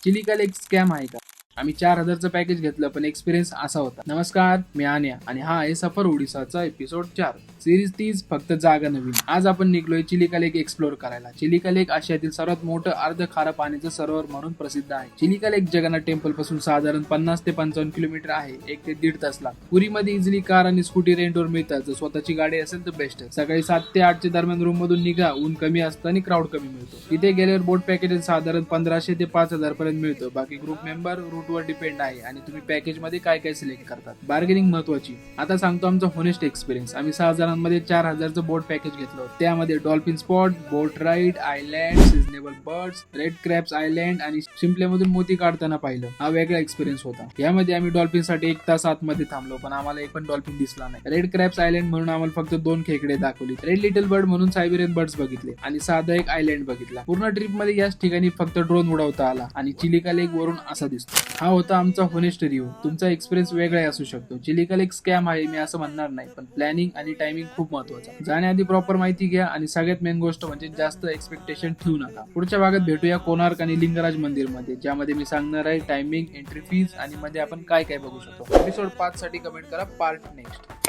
चिलिका लेक scam आहे का? आम्ही 4,000चं पॅकेज घेतलं पण एक्सपिरियन्स असा होता. नमस्कार, मी आन्या आणि हा आहे सफर ओडिसाचा एपिसोड 4. सिरीज 30 फक्त जागा नवीन. आज आपण निघलोय चिलिका लेक एक्सप्लोर करायला. चिलिका लेक आशियातील सर्वात मोठं अर्ध खारं पाण्याचं सरोवर म्हणून प्रसिद्ध आहे. चिलिका लेक जगन्नाथ टेम्पल पासून साधारण 50 ते 55 किलोमीटर आहे. 1 ते 1.5 तास लागतो. पुरीमध्ये इझिली कार आणि स्कूटी रेंटवर मिळतात. जर स्वतःची गाडी असेल तर बेस्ट आहे. सकाळी 7 ते 8 दरम्यान रूम मधून निघा. ऊन कमी असतं आणि क्राऊड कमी मिळतो. तिथे गेल्यावर बोट पॅकेज साधारण 1500 ते 5000 पर्यंत मिळतो. बाकी ग्रुप मेंबर रूटवर डिपेंड आहे आणि तुम्ही पॅकेज मध्ये काय काय सिलेक्ट करतात. बार्गेनिंग महत्वाची. आता सांगतो आमचा होनेस्ट एक्सपिरियन्स. आम्ही 6 जणांमध्ये 4000चं बोट पॅकेज घेतलं होतं. त्यामध्ये dolphin spot, boat ride, island, seasonable birds, red crabs island आणि शिंपल्यामधून मोती काढताना पाहिलं. हा वेगळा एक्सपिरियन्स होता. यामध्ये आम्ही डॉल्फिन साठी 1 तास आतमध्ये थांबलो पण आम्हाला एक पण डॉल्फिन दिसला नाही. रेड क्रॅप्स आयलँड म्हणून आम्हाला फक्त 2 खेकडे दाखवली. रेड लिटल बर्ड म्हणून सायबेरियन बर्ड्स बघितले आणि साधा एक आयलँड बघितला. पूर्ण ट्रिप मध्ये याच ठिकाणी फक्त ड्रोन उडवता आला आणि चिलिका लेक वरून असा दिसतो. हा होता आमचा होनेस्ट रिव्ह्यू. तुमचा एक्सपिरियन्स वेगळा असू शकतो. चिलिका लेक स्कॅम आहे मी असं म्हणणार नाही, पण प्लॅनिंग आणि टायमिंग खूप महत्वाचा. जाण्याआधी प्रॉपर माहिती घ्या आणि सगळ्यात मेन गोष्ट म्हणजे जास्त एक्सपेक्टेशन ठेवू नका. पुढच्या भागात भेटूया कोणार्क आणि लिंगराज मंदिर मध्ये, ज्यामध्ये मी सांगणार आहे टायमिंग, एंट्री फीज आणि मध्ये आपण काय काय बघू शकतो. एपिसोड 5 साठी कमेंट करा पार्ट नेक्स्ट.